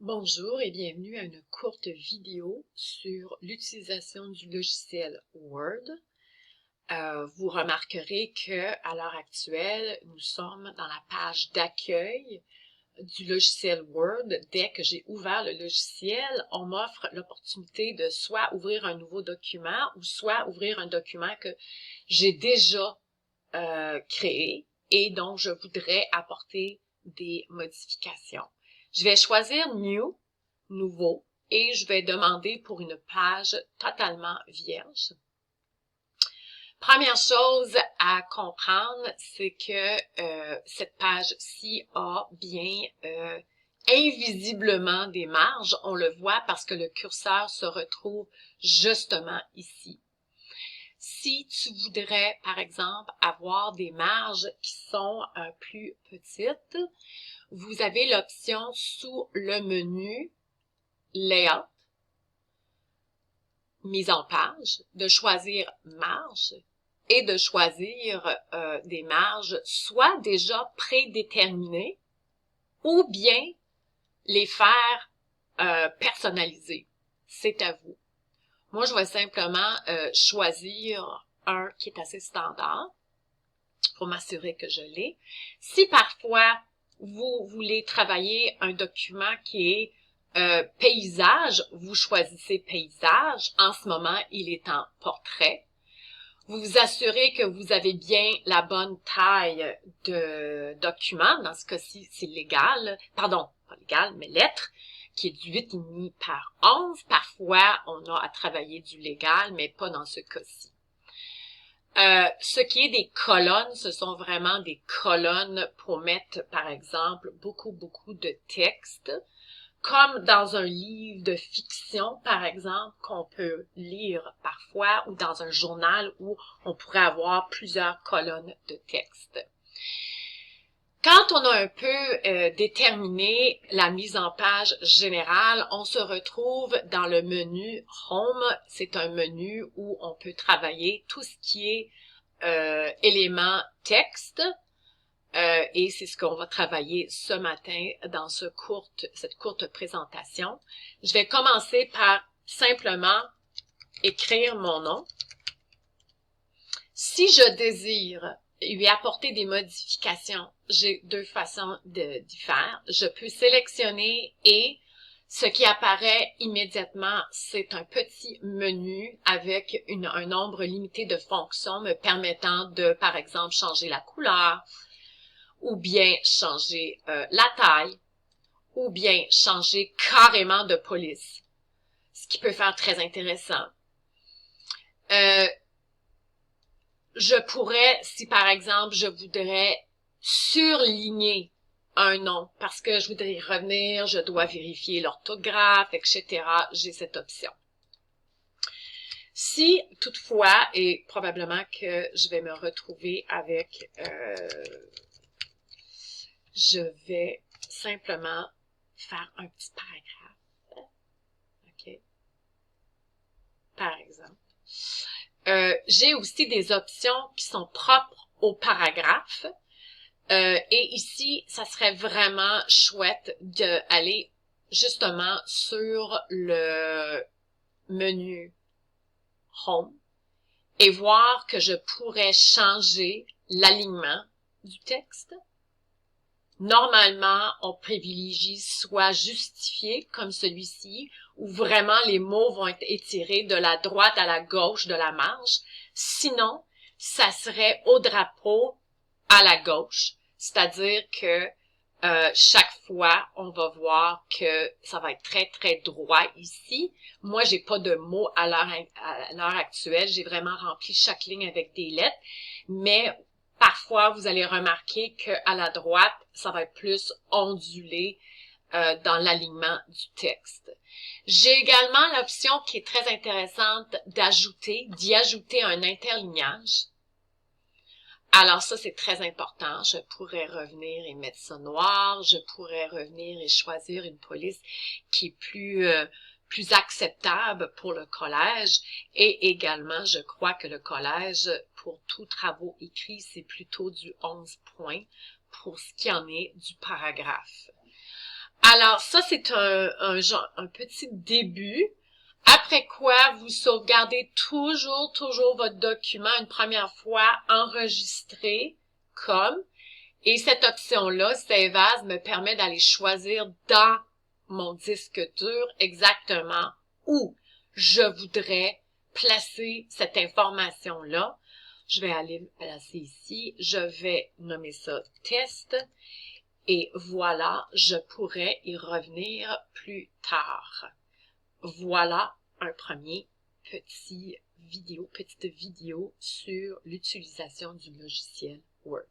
Bonjour et bienvenue à une courte vidéo sur l'utilisation du logiciel Word. Vous remarquerez que à l'heure actuelle, nous sommes dans la page d'accueil du logiciel Word. Dès que j'ai ouvert le logiciel, on m'offre l'opportunité de soit ouvrir un nouveau document ou soit ouvrir un document que j'ai déjà créé et dont je voudrais apporter des modifications. Je vais choisir New, nouveau, et je vais demander pour une page totalement vierge. Première chose à comprendre, c'est que cette page-ci a bien invisiblement des marges. On le voit parce que le curseur se retrouve justement ici. Si tu voudrais, par exemple, avoir des marges qui sont plus petites, vous avez l'option sous le menu Layout, mise en page, de choisir marge et de choisir des marges soit déjà prédéterminées ou bien les faire personnaliser. C'est à vous. Moi, je vais simplement choisir un qui est assez standard pour m'assurer que je l'ai. Si parfois, vous voulez travailler un document qui est paysage, vous choisissez paysage. En ce moment, il est en portrait. Vous vous assurez que vous avez bien la bonne taille de document. Dans ce cas-ci, c'est légal. Pardon, pas légal, mais lettre, qui est du 8,5 par 11. Parfois, on a à travailler du légal, mais pas dans ce cas-ci. Ce qui est des colonnes, ce sont vraiment des colonnes pour mettre, par exemple, beaucoup de texte. Comme dans un livre de fiction, par exemple, qu'on peut lire parfois, ou dans un journal où on pourrait avoir plusieurs colonnes de texte. Quand on a un peu déterminé la mise en page générale, on se retrouve dans le menu Home. C'est un menu où on peut travailler tout ce qui est éléments texte. Et c'est ce qu'on va travailler ce matin dans cette courte présentation. Je vais commencer par simplement écrire mon nom. Si je désire lui apporter des modifications, j'ai deux façons d'y faire. Je peux sélectionner et ce qui apparaît immédiatement, c'est un petit menu avec un nombre limité de fonctions me permettant de, par exemple, changer la couleur, ou bien changer la taille, ou bien changer carrément de police, ce qui peut faire très intéressant. Je pourrais, si par exemple, je voudrais surligner un nom, parce que je voudrais y revenir, je dois vérifier l'orthographe, etc., j'ai cette option. Si, toutefois, et probablement que je vais me retrouver avec... je vais simplement faire un petit paragraphe. OK. Par exemple. J'ai aussi des options qui sont propres au paragraphe. Et ici, ça serait vraiment chouette d'aller justement sur le menu Home et voir que je pourrais changer l'alignement du texte. Normalement, on privilégie soit justifié, comme celui-ci, où vraiment les mots vont être étirés de la droite à la gauche de la marge. Sinon, ça serait au drapeau à la gauche, c'est-à-dire que chaque fois, on va voir que ça va être très droit ici. Moi, j'ai pas de mots à l'heure actuelle. J'ai vraiment rempli chaque ligne avec des lettres, mais parfois, vous allez remarquer qu'à la droite, ça va être plus ondulé dans l'alignement du texte. J'ai également l'option qui est très intéressante d'y ajouter un interlignage. Alors ça, c'est très important. Je pourrais revenir et mettre ça noir. Je pourrais revenir et choisir une police qui est plus acceptable pour le collège. Et également, je crois que le collège, pour tous travaux écrits, c'est plutôt du 11 points pour ce qui en est du paragraphe. Alors, ça, c'est un petit début. Après quoi, vous sauvegardez toujours votre document une première fois enregistré comme. Et cette option-là, Save As, me permet d'aller choisir dans mon disque dur exactement où je voudrais placer cette information-là. Je vais aller placer ici. Je vais nommer ça test. Et voilà, je pourrais y revenir plus tard. Voilà un premier petite vidéo sur l'utilisation du logiciel Word.